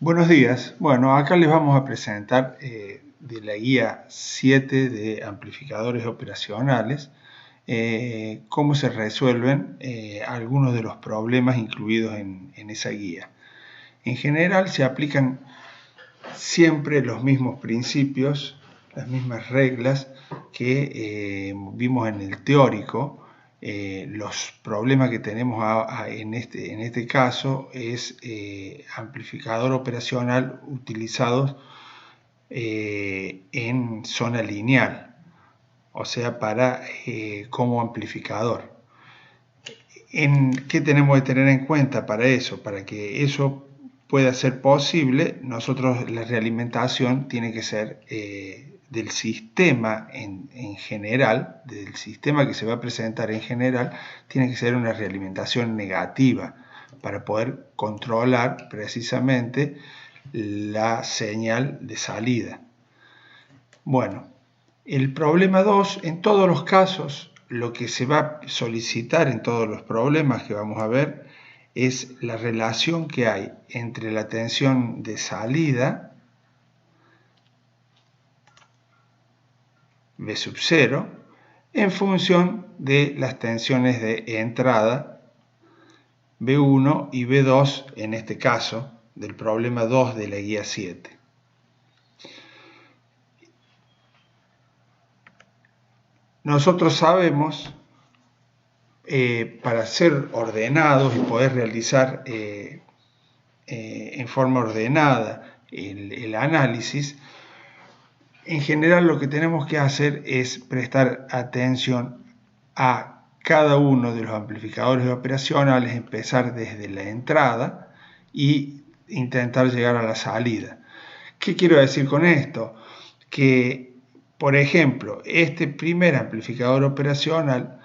Buenos días. Bueno, acá les vamos a presentar de la guía 7 de amplificadores operacionales cómo se resuelven algunos de los problemas incluidos en esa guía. En general se aplican siempre los mismos principios, las mismas reglas que vimos en el teórico. Los problemas que tenemos en este caso es amplificador operacional utilizados en zona lineal, o sea, como amplificador. ¿Qué tenemos que tener en cuenta para eso? Para que eso pueda ser posible, la realimentación tiene que ser del sistema en general, del sistema que se va a presentar en general, tiene que ser una realimentación negativa para poder controlar precisamente la señal de salida. Bueno, el problema 2, en todos los casos, lo que se va a solicitar en todos los problemas que vamos a ver es la relación que hay entre la tensión de salida, V sub 0, en función de las tensiones de entrada, V1 y V2, en este caso, del problema 2 de la guía 7. Nosotros sabemos, para ser ordenados y poder realizar en forma ordenada el análisis, en general lo que tenemos que hacer es prestar atención a cada uno de los amplificadores operacionales, empezar desde la entrada y intentar llegar a la salida. ¿Qué quiero decir con esto? Que, por ejemplo, este primer amplificador operacional,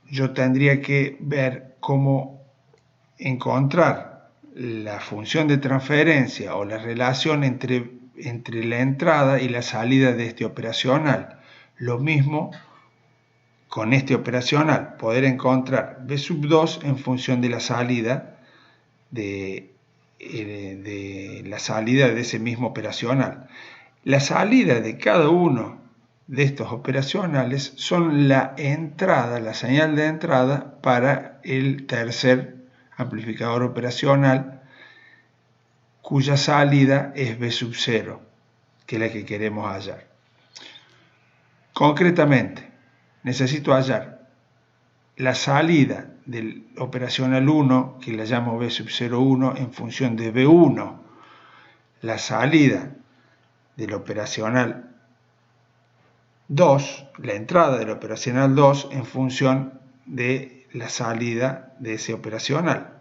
yo tendría que ver cómo encontrar la función de transferencia o la relación entre la entrada y la salida de este operacional. Lo mismo con este operacional, poder encontrar V sub 2 en función de la salida de ese mismo operacional. La salida de cada uno de estos operacionales son la entrada, la señal de entrada para el tercer amplificador operacional, cuya salida es V sub 0, que es la que queremos hallar. Concretamente, necesito hallar la salida del operacional 1, que la llamo V sub 0,1, en función de V1, la salida del operacional 2, la entrada del operacional 2 en función de la salida de ese operacional.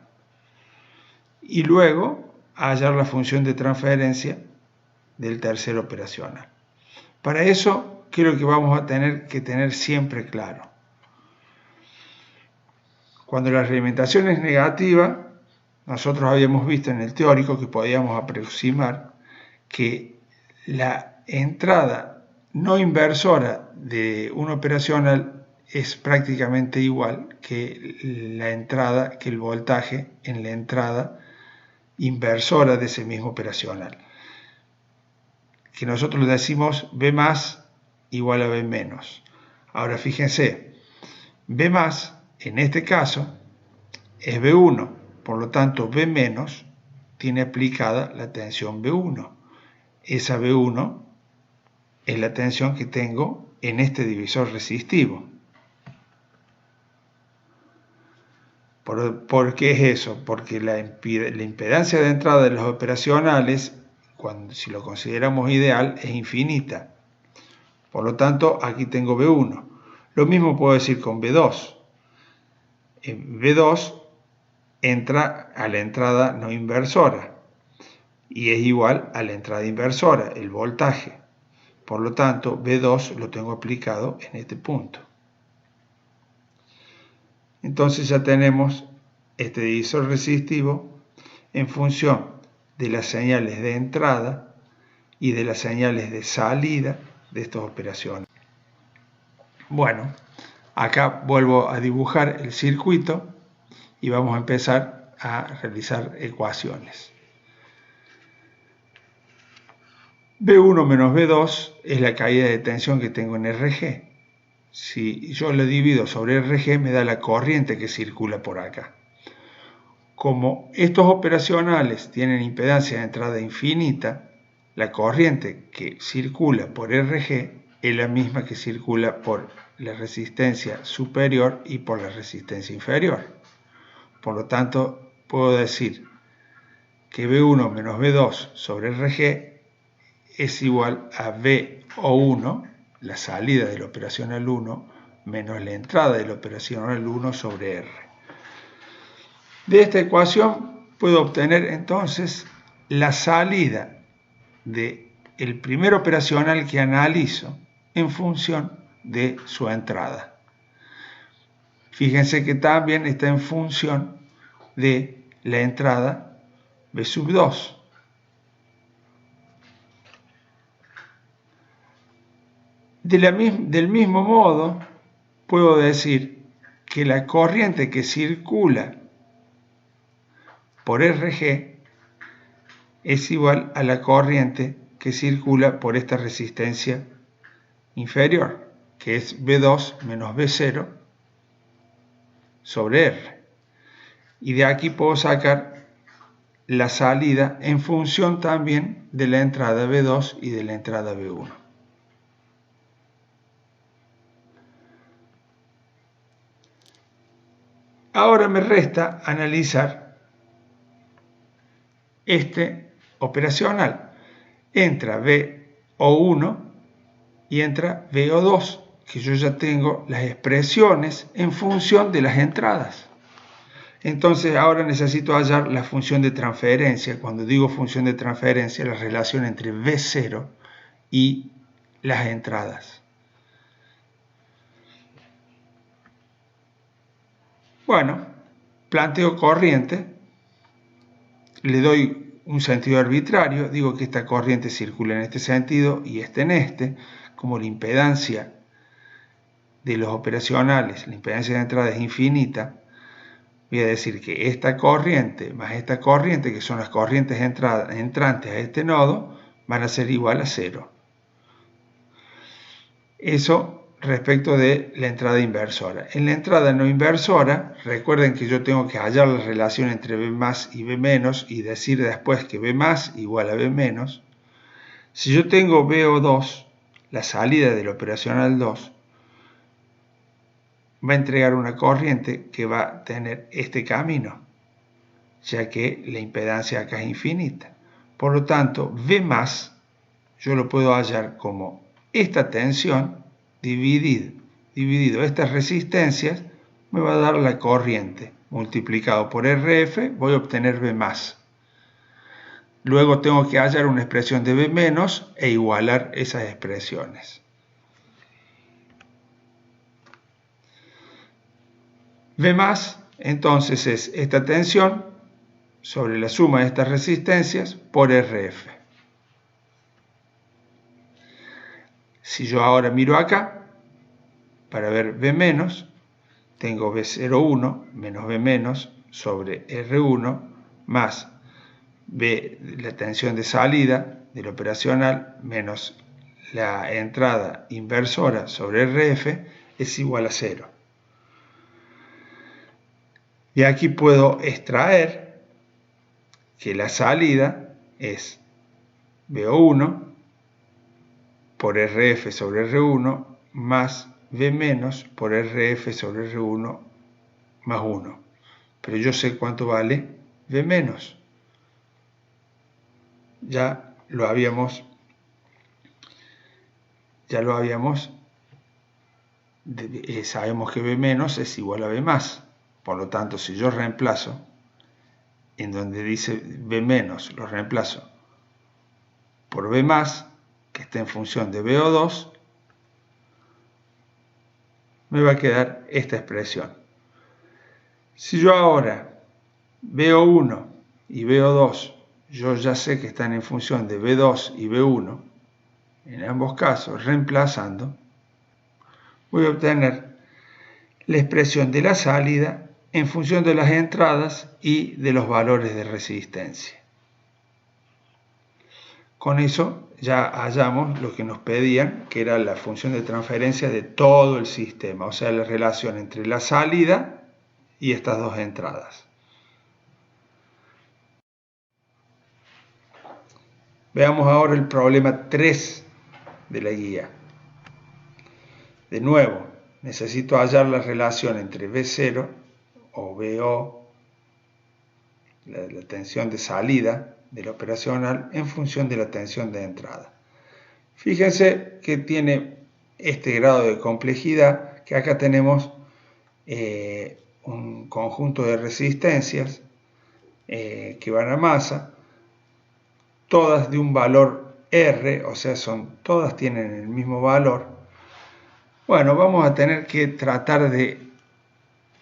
Y luego hallar la función de transferencia del tercer operacional. Para eso, creo que vamos a tener que tener siempre claro. Cuando la realimentación es negativa, nosotros habíamos visto en el teórico que podíamos aproximar que la entrada no inversora de un operacional es prácticamente igual que el voltaje en la entrada inversora de ese mismo operacional, que nosotros le decimos V más igual a V menos. Ahora fíjense, V más en este caso es V1, por lo tanto V menos tiene aplicada la tensión V1. Esa V1 es la tensión que tengo en este divisor resistivo. ¿Por qué es eso? Porque la impedancia de entrada de los operacionales, si lo consideramos ideal, es infinita. Por lo tanto, aquí tengo V1. Lo mismo puedo decir con V2. V2 entra a la entrada no inversora y es igual a la entrada inversora, el voltaje. Por lo tanto, V2 lo tengo aplicado en este punto. Entonces ya tenemos este divisor resistivo en función de las señales de entrada y de las señales de salida de estas operaciones. Bueno, acá vuelvo a dibujar el circuito y vamos a empezar a realizar ecuaciones. B1 menos B2 es la caída de tensión que tengo en RG. Si yo lo divido sobre RG me da la corriente que circula por acá. Como estos operacionales tienen impedancia de entrada infinita, la corriente que circula por RG es la misma que circula por la resistencia superior y por la resistencia inferior. Por lo tanto, puedo decir que B1 menos B2 sobre RG es igual a BO1, la salida del operacional 1, menos la entrada del operacional 1 sobre R. De esta ecuación puedo obtener entonces la salida del primer operacional que analizo en función de su entrada. Fíjense que también está en función de la entrada B sub 2. Del mismo modo, puedo decir que la corriente que circula por RG es igual a la corriente que circula por esta resistencia inferior, que es B2 menos B0 sobre R. Y de aquí puedo sacar la salida en función también de la entrada B2 y de la entrada B1. Ahora me resta analizar este operacional. Entra BO1 y entra BO2, que yo ya tengo las expresiones en función de las entradas. Entonces ahora necesito hallar la función de transferencia. Cuando digo función de transferencia, la relación entre B0 y las entradas. Bueno, planteo corriente, le doy un sentido arbitrario, digo que esta corriente circula en este sentido y este en este, como la impedancia de los operacionales, la impedancia de entrada es infinita, voy a decir que esta corriente más esta corriente, que son las corrientes entrantes a este nodo, van a ser igual a 0. Eso respecto de la entrada inversora. En la entrada no inversora, recuerden que yo tengo que hallar la relación entre B más y B menos y decir después que B más igual a B menos. Si yo tengo BO2, la salida del operacional 2, va a entregar una corriente que va a tener este camino, ya que la impedancia acá es infinita. Por lo tanto, B más, yo lo puedo hallar como esta tensión dividido estas resistencias, me va a dar la corriente. Multiplicado por RF, voy a obtener B más. Luego tengo que hallar una expresión de B menos e igualar esas expresiones. B más, entonces, es esta tensión sobre la suma de estas resistencias por RF. Si yo ahora miro acá, para ver B menos, tengo B01 menos B menos sobre R1 más B, la tensión de salida del operacional menos la entrada inversora sobre RF es igual a 0. Y aquí puedo extraer que la salida es BO1 por RF sobre R1 más B menos por RF sobre R1 más 1. Pero yo sé cuánto vale B menos. Ya lo habíamos sabemos que B menos es igual a B más. Por lo tanto, si yo reemplazo en donde dice B menos, lo reemplazo por B más, que está en función de BO2, me va a quedar esta expresión. Si yo ahora BO1 y BO2, yo ya sé que están en función de B2 y B1, en ambos casos, reemplazando, voy a obtener la expresión de la salida en función de las entradas y de los valores de resistencia. Con eso ya hallamos lo que nos pedían, que era la función de transferencia de todo el sistema, o sea, la relación entre la salida y estas dos entradas. Veamos ahora el problema 3 de la guía. De nuevo, necesito hallar la relación entre V0 o VO, la tensión de salida del operacional, en función de la tensión de entrada. Fíjense que tiene este grado de complejidad, que acá tenemos un conjunto de resistencias que van a masa, todas de un valor R, o sea, todas tienen el mismo valor. Bueno, vamos a tener que tratar de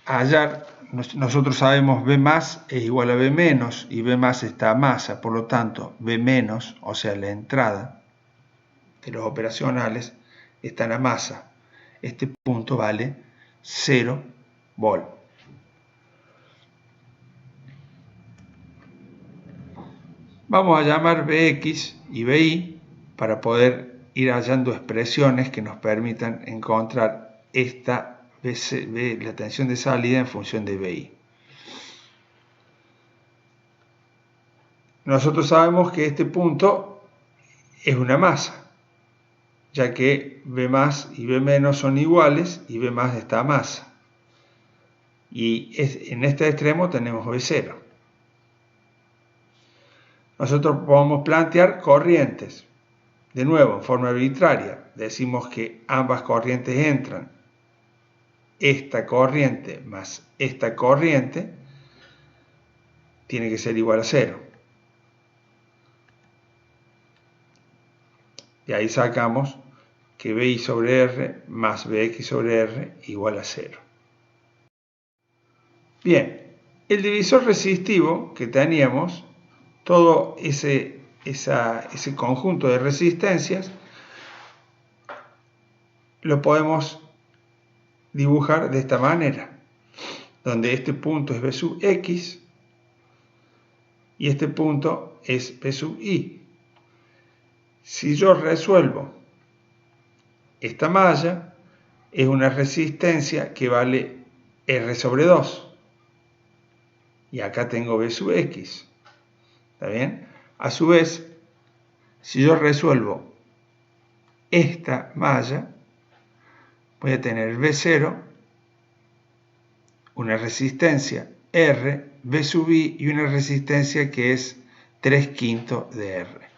hallar, nosotros sabemos B más es igual a B menos y B más está a masa, por lo tanto B menos, o sea la entrada de los operacionales, están a masa. Este punto vale 0 volt. Vamos a llamar Bx y Bi para poder ir hallando expresiones que nos permitan encontrar la tensión de salida en función de Bi. Nosotros sabemos que este punto es una masa, ya que B más y B menos son iguales y B más está a masa. Y en este extremo tenemos B0. Nosotros podemos plantear corrientes. De nuevo, en forma arbitraria, decimos que ambas corrientes entran. Esta corriente más esta corriente tiene que ser igual a 0. Y ahí sacamos que Bi sobre R más Bx sobre R igual a 0. Bien, el divisor resistivo que teníamos, todo ese conjunto de resistencias, lo podemos dibujar de esta manera, donde este punto es B sub X y este punto es B sub Y. Si yo resuelvo esta malla, es una resistencia que vale R sobre 2. Y acá tengo B sub X. ¿Está bien? A su vez, si yo resuelvo esta malla, voy a tener B0, una resistencia R, B sub I y una resistencia que es 3/5 de R.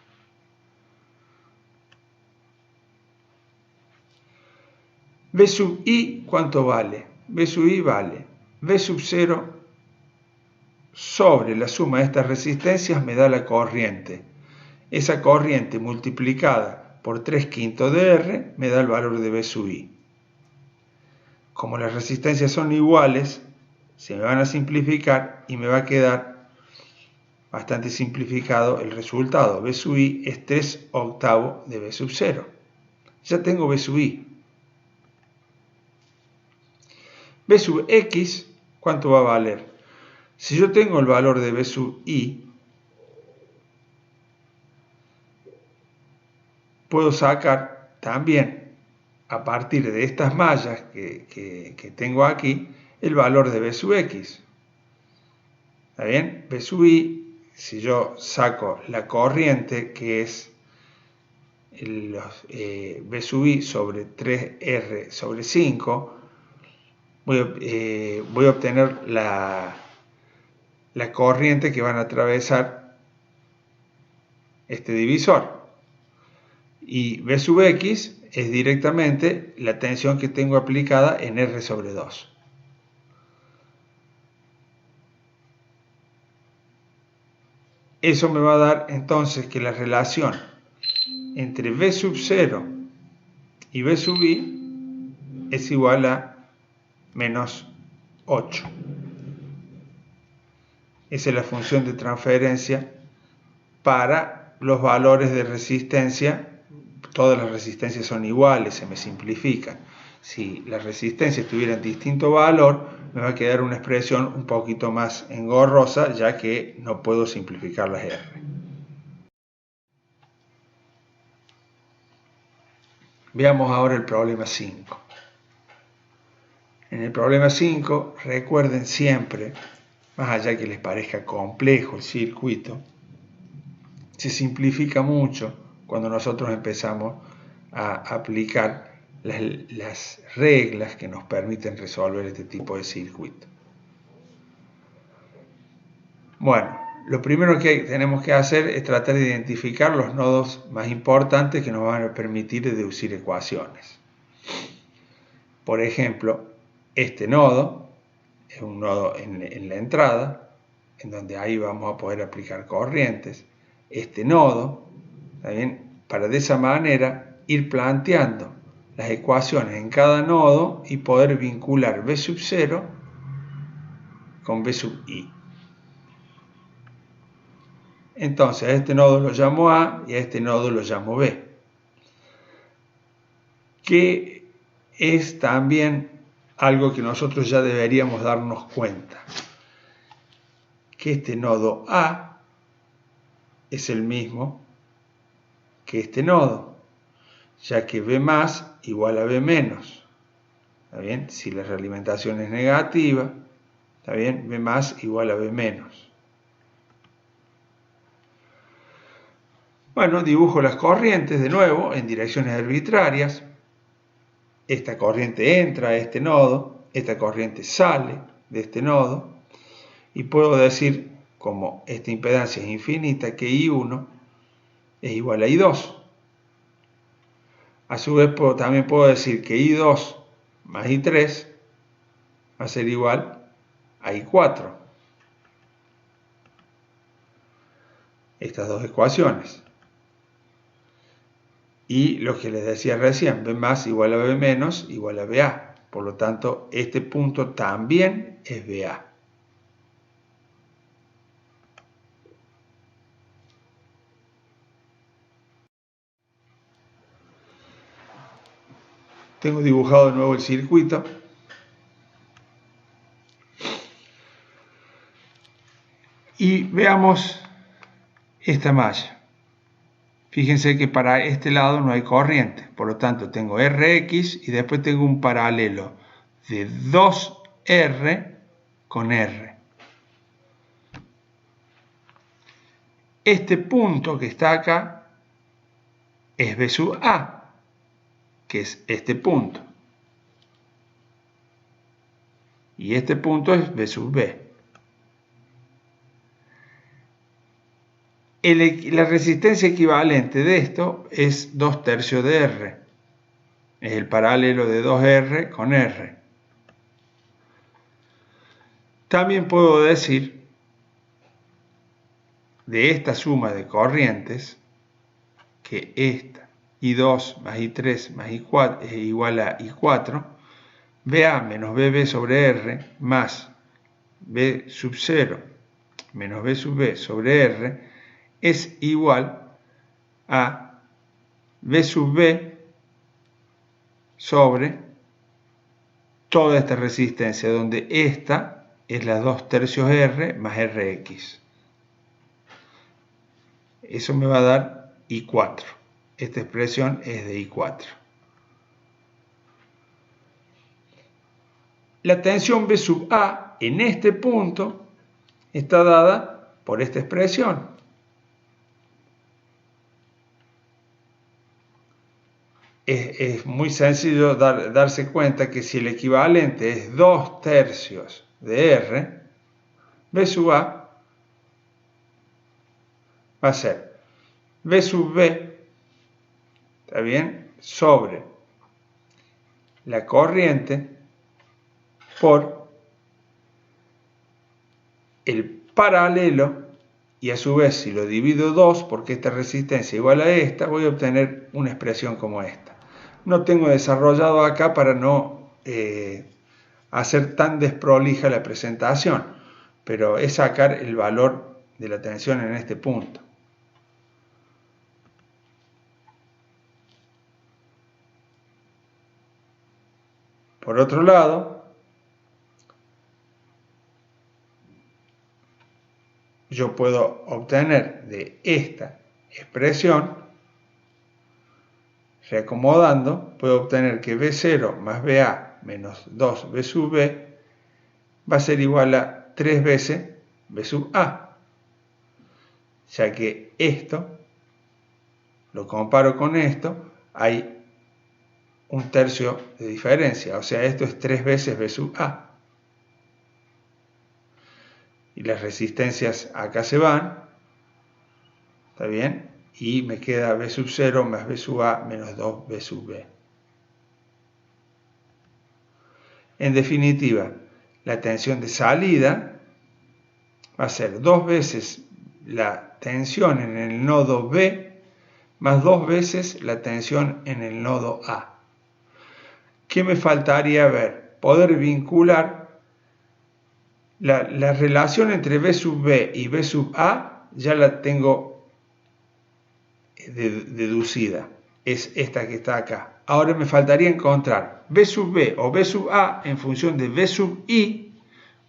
B sub I, ¿cuánto vale? B sub I vale B sub 0 sobre la suma de estas resistencias me da la corriente. Esa corriente multiplicada por 3/5 de R me da el valor de B sub I. Como las resistencias son iguales, se me van a simplificar y me va a quedar bastante simplificado el resultado. B sub I es 3/8 de B sub 0. Ya tengo B sub I. B sub X, ¿cuánto va a valer? Si yo tengo el valor de B sub I, puedo sacar también, a partir de estas mallas que tengo aquí, el valor de B sub X. ¿Está bien? B sub I, si yo saco la corriente, que es B sub I sobre 3R sobre 5, voy a obtener la corriente que van a atravesar este divisor. Y B sub X es directamente la tensión que tengo aplicada en R sobre 2. Eso me va a dar entonces que la relación entre B sub 0 y B sub I es igual a menos 8. Esa es la función de transferencia para los valores de resistencia. Todas las resistencias son iguales, se me simplifican. Si las resistencias tuvieran distinto valor, me va a quedar una expresión un poquito más engorrosa, ya que no puedo simplificar las R. Veamos ahora el problema 5. En el problema 5, recuerden siempre, más allá que les parezca complejo el circuito, se simplifica mucho cuando nosotros empezamos a aplicar las reglas que nos permiten resolver este tipo de circuito. Bueno, lo primero que tenemos que hacer es tratar de identificar los nodos más importantes que nos van a permitir deducir ecuaciones. Por ejemplo, este nodo es un nodo en la entrada, en donde ahí vamos a poder aplicar corrientes. Este nodo, ¿también? Para de esa manera ir planteando las ecuaciones en cada nodo y poder vincular B sub 0 con B sub I. Entonces a este nodo lo llamo A y a este nodo lo llamo B, que es también algo que nosotros ya deberíamos darnos cuenta, que este nodo A es el mismo que este nodo, ya que B más igual a B menos. ¿Está bien? Si la realimentación es negativa, ¿está bien? B más igual a B menos. Bueno, dibujo las corrientes de nuevo en direcciones arbitrarias. Esta corriente entra a este nodo, esta corriente sale de este nodo, y puedo decir, como esta impedancia es infinita, que I1 es igual a I2. A su vez también puedo decir que I2 más I3 va a ser igual a I4. Estas dos ecuaciones. Y lo que les decía recién, B más igual a B menos igual a BA. Por lo tanto, este punto también es BA. Tengo dibujado de nuevo el circuito. Y veamos esta malla. Fíjense que para este lado no hay corriente, por lo tanto tengo Rx y después tengo un paralelo de 2R con R. Este punto que está acá es B sub A, que es este punto. Y este punto es B sub B. La resistencia equivalente de esto es 2/3 de R. Es el paralelo de 2R con R. También puedo decir de esta suma de corrientes que esta I2 más I3 más I4 es igual a I4, BA menos BB sobre R más B sub 0 menos B sub B sobre R es igual a B sub B sobre toda esta resistencia, donde esta es la 2/3 R más Rx. Eso me va a dar I4. Esta expresión es de I4. La tensión B sub A en este punto está dada por esta expresión. Es muy sencillo darse cuenta que si el equivalente es 2/3 de R, B sub A va a ser B sub B, ¿está bien?, sobre la corriente por el paralelo, y a su vez si lo divido 2, porque esta resistencia es igual a esta, voy a obtener una expresión como esta. No tengo desarrollado acá para no hacer tan desprolija la presentación, pero es sacar el valor de la tensión en este punto. Por otro lado, yo puedo obtener de esta expresión Reacomodando, puedo obtener que B0 más BA menos 2B sub B va a ser igual a 3 veces B sub A, ya que esto, lo comparo con esto, hay un tercio de diferencia, o sea, esto es 3 veces B sub A. Y las resistencias acá se van, ¿está bien? Y me queda B sub 0 más B sub A menos 2B sub B. En definitiva, la tensión de salida va a ser 2 veces la tensión en el nodo B más 2 veces la tensión en el nodo A. ¿Qué me faltaría ver? Poder vincular la relación entre B sub B y B sub A, ya la tengo deducida. Es esta que está acá. Ahora me faltaría encontrar B sub B o B sub A en función de B sub I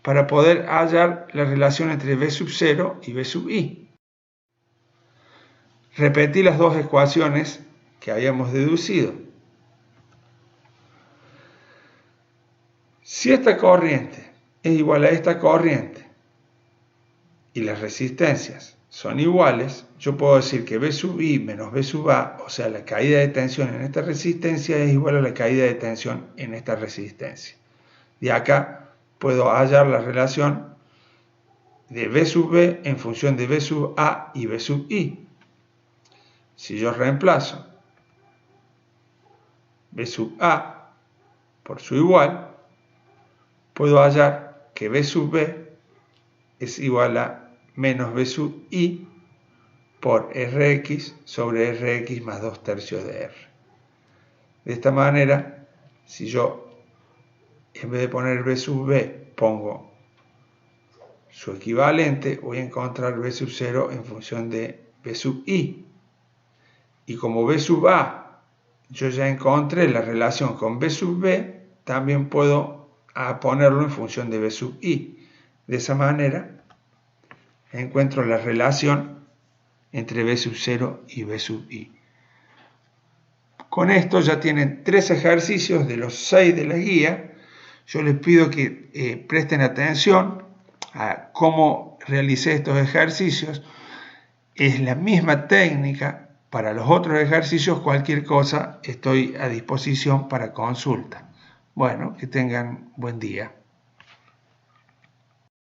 para poder hallar la relación entre B sub 0 y B sub I. Repetí las dos ecuaciones que habíamos deducido. Si esta corriente es igual a esta corriente y las resistencias son iguales, yo puedo decir que B sub I menos B sub A, o sea, la caída de tensión en esta resistencia es igual a la caída de tensión en esta resistencia. De acá puedo hallar la relación de B sub B en función de B sub A y B sub I. Si yo reemplazo B sub A por su igual, puedo hallar que B sub B es igual a menos B sub I por Rx sobre Rx más 2 tercios de R. De esta manera, si yo en vez de poner B sub B pongo su equivalente, voy a encontrar B sub 0 en función de B sub I. Y como B sub A yo ya encontré la relación con B sub B, también puedo ponerlo en función de B sub I. De esa manera encuentro la relación entre B sub 0 y B sub I. Con esto ya tienen 3 ejercicios de los 6 de la guía. Yo les pido que presten atención a cómo realicé estos ejercicios. Es la misma técnica para los otros ejercicios. Cualquier cosa estoy a disposición para consulta. Bueno, que tengan buen día.